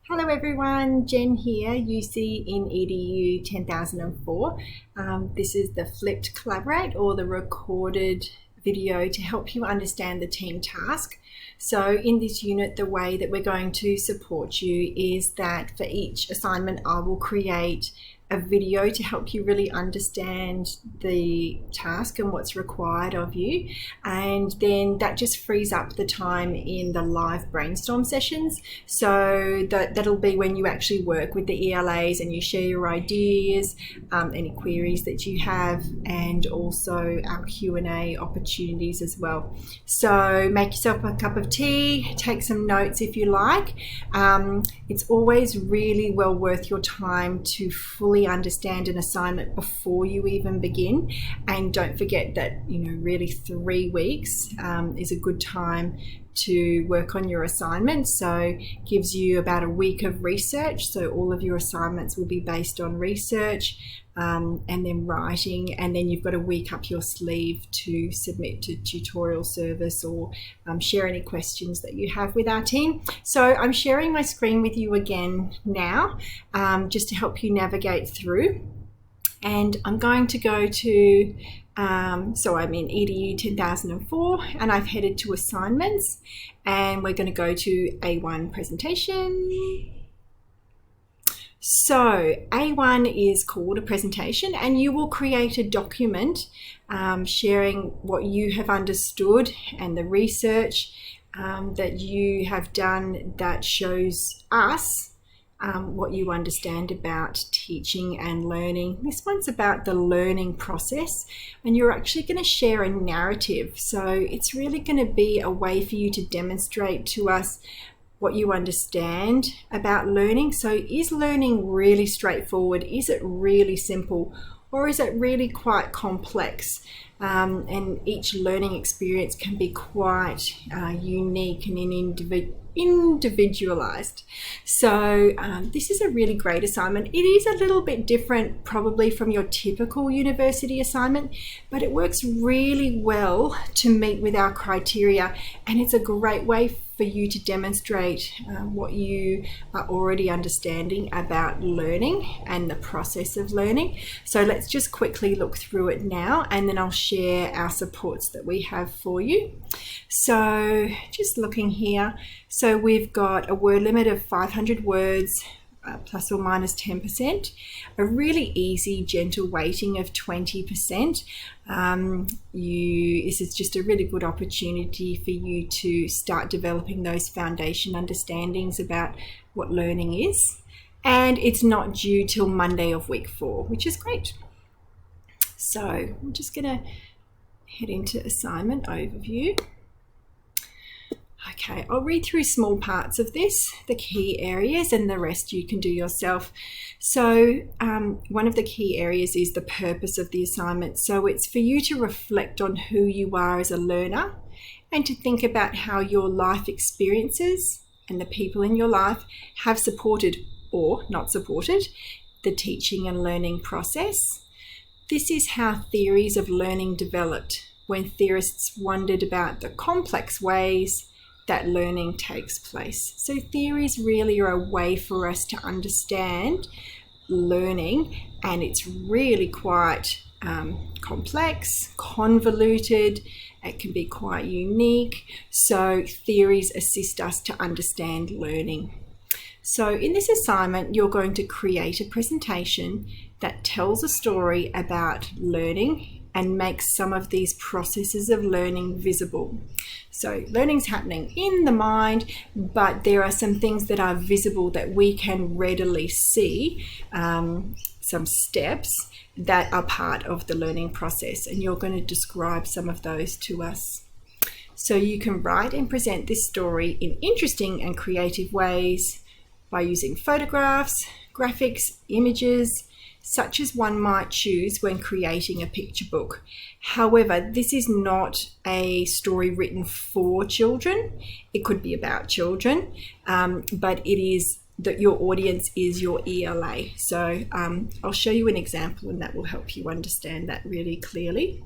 Hello everyone, Jen here, UC in EDU 10004. This is the flipped collaborate or the recorded video to help you understand the team task. So in this unit, the way that we're going to support you is that for each assignment, I will create a video to help you really understand the task and what's required of you, and then that just frees up the time in the live brainstorm sessions. So that'll be when you actually work with the ELAs and you share your ideas, any queries that you have, and also our Q&A opportunities as well. So make yourself a cup of tea, take some notes if you like. It's always really well worth your time to fully understand an assignment before you even begin, and don't forget that really 3 weeks is a good time to work on your assignment. So gives you about a week of research, so all of your assignments will be based on research and then writing, and then you've got a week up your sleeve to submit to tutorial service or share any questions that you have with our team. So I'm sharing my screen with you again now, just to help you navigate through. And I'm going to go to, so I'm in EDU 10004 and I've headed to assignments, and we're going to go to A1 presentation. So A1 is called a presentation, and you will create a document sharing what you have understood and the research that you have done that shows us what you understand about teaching and learning. This one's about the learning process, and you're actually going to share a narrative. So it's really going to be a way for you to demonstrate to us what you understand about learning. So is learning really straightforward? Is it really simple? Or is it really quite complex? And each learning experience can be quite unique and individualized. So this is a really great assignment. It is a little bit different probably from your typical university assignment, but it works really well to meet with our criteria, and it's a great way for you to demonstrate what you are already understanding about learning and the process of learning. So let's just quickly look through it now, and then I'll share our supports that we have for you. So just looking here, so we've got a word limit of 500 words, plus or minus 10%, a really easy, gentle weighting of 20%. This is just a really good opportunity for you to start developing those foundation understandings about what learning is. And it's not due till Monday of week 4, which is great. So I'm just going to head into assignment overview. Okay, I'll read through small parts of this, the key areas, and the rest you can do yourself. So one of the key areas is the purpose of the assignment. So it's for you to reflect on who you are as a learner, and to think about how your life experiences and the people in your life have supported or not supported the teaching and learning process. This is how theories of learning developed, when theorists wondered about the complex ways that learning takes place. So theories really are a way for us to understand learning, and it's really quite complex, convoluted, it can be quite unique. So theories assist us to understand learning. So in this assignment, you're going to create a presentation that tells a story about learning and makes some of these processes of learning visible. So learning's happening in the mind, but there are some things that are visible that we can readily see, some steps that are part of the learning process, and you're going to describe some of those to us. So you can write and present this story in interesting and creative ways by using photographs, graphics, images, such as one might choose when creating a picture book. However, this is not a story written for children. It could be about children, but it is that your audience is your ELA. So I'll show you an example, and that will help you understand that really clearly.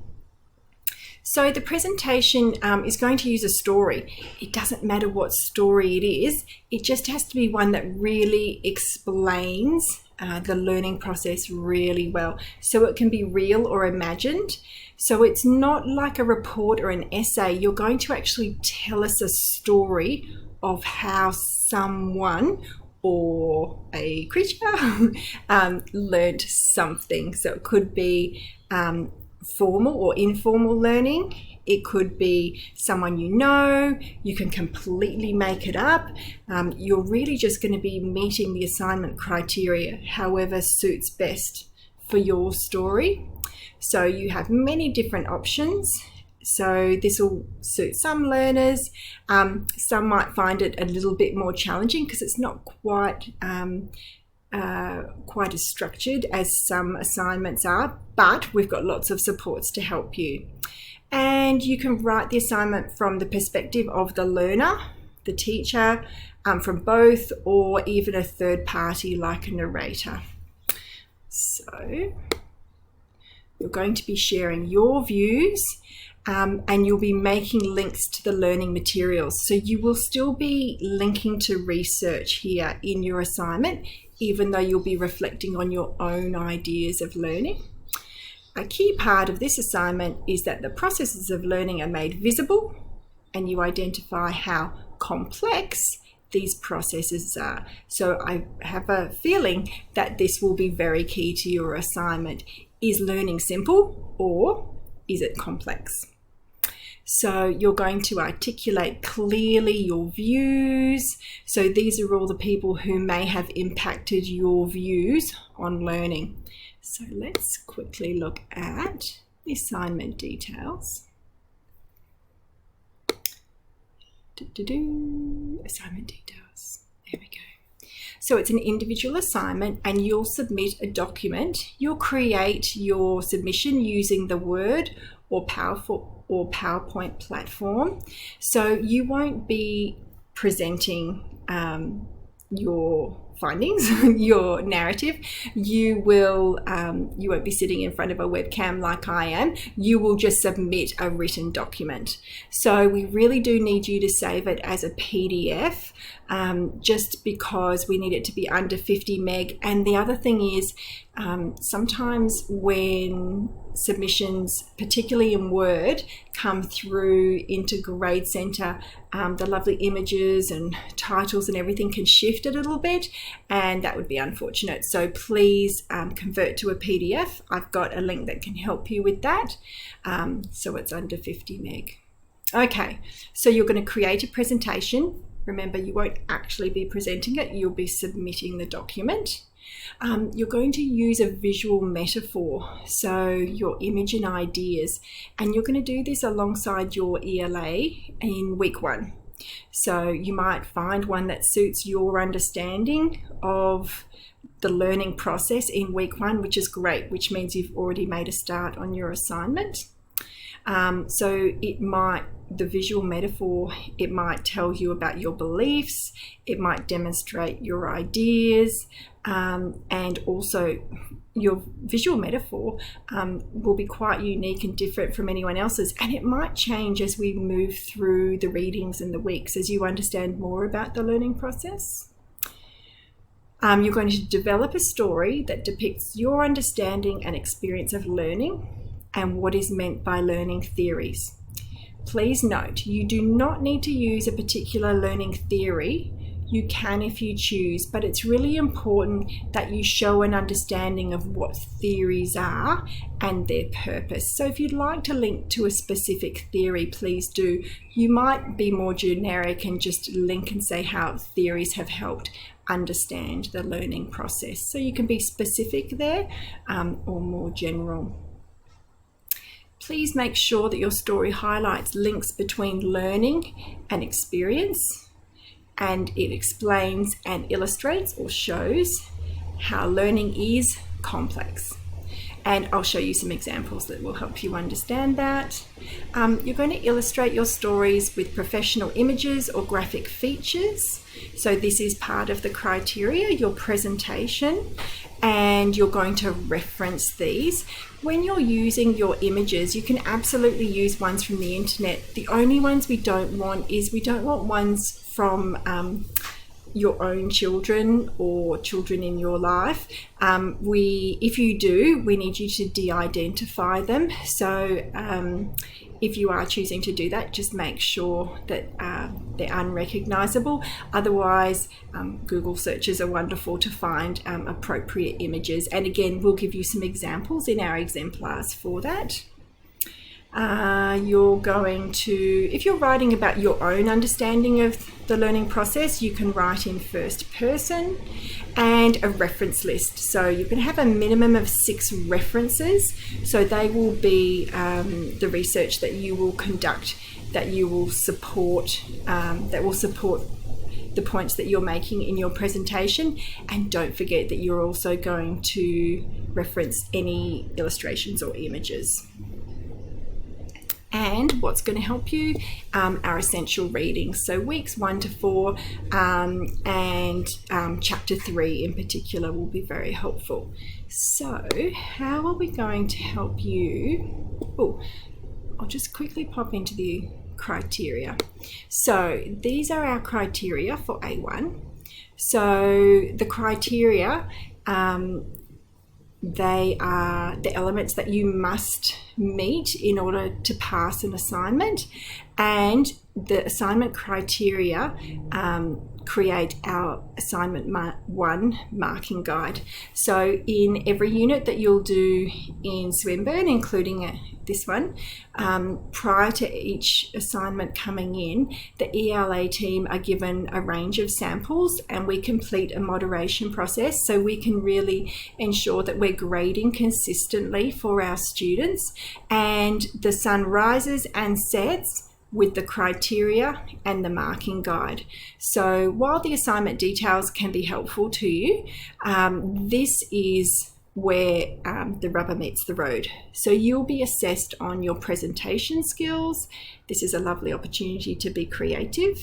So the presentation is going to use a story. It doesn't matter what story it is, it just has to be one that really explains the learning process really well. So it can be real or imagined. So it's not like a report or an essay. You're going to actually tell us a story of how someone or a creature learned something. So it could be formal or informal learning. It could be someone you know. You can completely make it up. You're really just going to be meeting the assignment criteria, however suits best for your story. So you have many different options. So this will suit some learners. Some might find it a little bit more challenging because it's not quite as structured as some assignments are, but we've got lots of supports to help you. And you can write the assignment from the perspective of the learner, the teacher, from both, or even a third party like a narrator. So you're going to be sharing your views, and you'll be making links to the learning materials. So you will still be linking to research here in your assignment, even though you'll be reflecting on your own ideas of learning. A key part of this assignment is that the processes of learning are made visible, and you identify how complex these processes are. So I have a feeling that this will be very key to your assignment. Is learning simple or is it complex? So you're going to articulate clearly your views. So these are all the people who may have impacted your views on learning. So let's quickly look at the assignment details. Assignment details. There we go. So it's an individual assignment, and you'll submit a document. You'll create your submission using the Word or PowerPoint platform. So you won't be presenting your findings, your narrative. You won't be sitting in front of a webcam like I am. You will just submit a written document. So we really do need you to save it as a PDF, just because we need it to be under 50 meg. And the other thing is, sometimes when submissions, particularly in Word, come through into Grade Centre, the lovely images and titles and everything can shift a little bit, and that would be unfortunate. So please convert to a PDF. I've got a link that can help you with that. So it's under 50 meg. Okay, so you're going to create a presentation. Remember, you won't actually be presenting it. You'll be submitting the document. You're going to use a visual metaphor, so your image and ideas, and you're going to do this alongside your ELA in week 1. So you might find one that suits your understanding of the learning process in week 1, which is great, which means you've already made a start on your assignment. So the visual metaphor, it might tell you about your beliefs, it might demonstrate your ideas, and also your visual metaphor will be quite unique and different from anyone else's, and it might change as we move through the readings and the weeks as you understand more about the learning process. You're going to develop a story that depicts your understanding and experience of learning and what is meant by learning theories. Please note, you do not need to use a particular learning theory. You can if you choose, but it's really important that you show an understanding of what theories are and their purpose. So if you'd like to link to a specific theory, please do. You might be more generic and just link and say how theories have helped understand the learning process. So you can be specific there, or more general. Please make sure that your story highlights links between learning and experience, and it explains and illustrates or shows how learning is complex. and I'll show you some examples that will help you understand that. You're going to illustrate your stories with professional images or graphic features. So this is part of the criteria, your presentation, and you're going to reference these. When you're using your images, you can absolutely use ones from the internet. The only ones we don't want ones from your own children or children in your life. If you do, we need you to de-identify them. So if you are choosing to do that, just make sure that they're unrecognizable. Otherwise, Google searches are wonderful to find appropriate images. And again, we'll give you some examples in our exemplars for that. You're going to, if you're writing about your own understanding of the learning process, you can write in first person, and a reference list. So you can have a minimum of 6 references. So they will be the research that you will conduct, that you will support, the points that you're making in your presentation. And don't forget that you're also going to reference any illustrations or images. And what's going to help you are essential readings. So weeks 1 to 4 and chapter 3 in particular will be very helpful. So how are we going to help you? I'll just quickly pop into the criteria. So these are our criteria for A1. So the criteria, they are the elements that you must meet in order to pass an assignment, and the assignment criteria create our assignment 1 marking guide. So in every unit that you'll do in Swinburne, including this one, prior to each assignment coming in, the ELA team are given a range of samples, and we complete a moderation process so we can really ensure that we're grading consistently for our students, and the sun rises and sets with the criteria and the marking guide. So while the assignment details can be helpful to you, this is where the rubber meets the road. So you'll be assessed on your presentation skills. This is a lovely opportunity to be creative.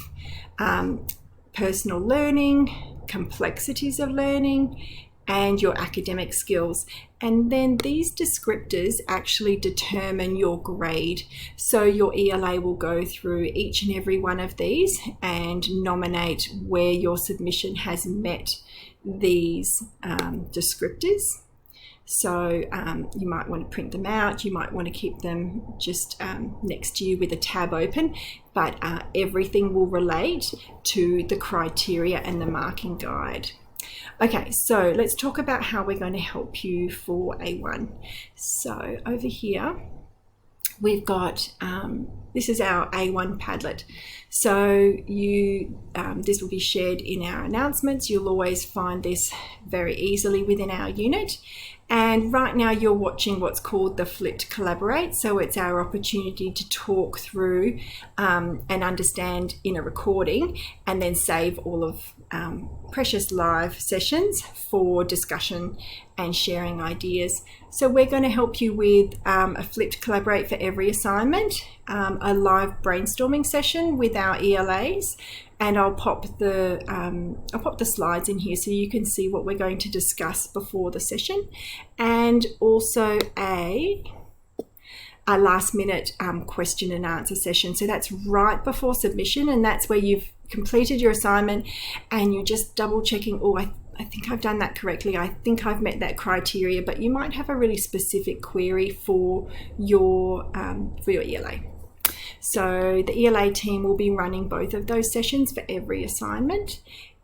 Personal learning, complexities of learning, and your academic skills. And then these descriptors actually determine your grade. So your ELA will go through each and every one of these and nominate where your submission has met these descriptors. So you might want to print them out, you might want to keep them just next to you with a tab open, but everything will relate to the criteria and the marking guide. Okay, so let's talk about how we're going to help you for A1. So over here, we've got, this is our A1 Padlet. So this will be shared in our announcements. You'll always find this very easily within our unit. And right now you're watching what's called the Flipped Collaborate. So it's our opportunity to talk through and understand in a recording, and then save all of precious live sessions for discussion and sharing ideas. So we're going to help you with a Flipped Collaborate for every assignment, a live brainstorming session with our ELAs, and I'll pop the slides in here so you can see what we're going to discuss before the session, and also a last minute question and answer session. So that's right before submission, and that's where you've completed your assignment and you're just double checking, I think I've done that correctly, I think I've met that criteria, but you might have a really specific query for your ELA. So the ELA team will be running both of those sessions for every assignment,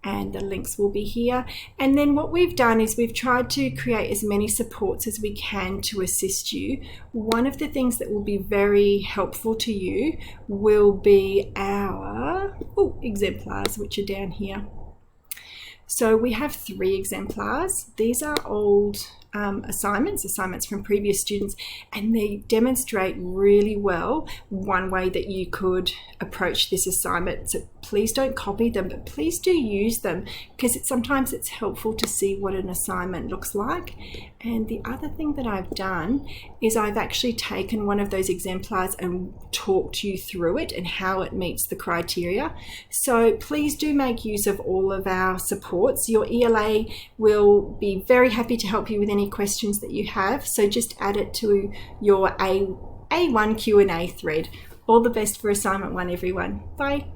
and the links will be here. And then what we've done is we've tried to create as many supports as we can to assist you. One of the things that will be very helpful to you will be our exemplars, which are down here. So we have 3 exemplars. These are old assignments from previous students, and they demonstrate really well one way that you could approach this assignment. So please don't copy them, but please do use them, because sometimes it's helpful to see what an assignment looks like. And the other thing that I've done is I've actually taken one of those exemplars and talked you through it and how it meets the criteria. So please do make use of all of our supports. Your ELA will be very happy to help you with any questions that you have. So just add it to your A1 Q&A thread. All the best for assignment 1, everyone. Bye.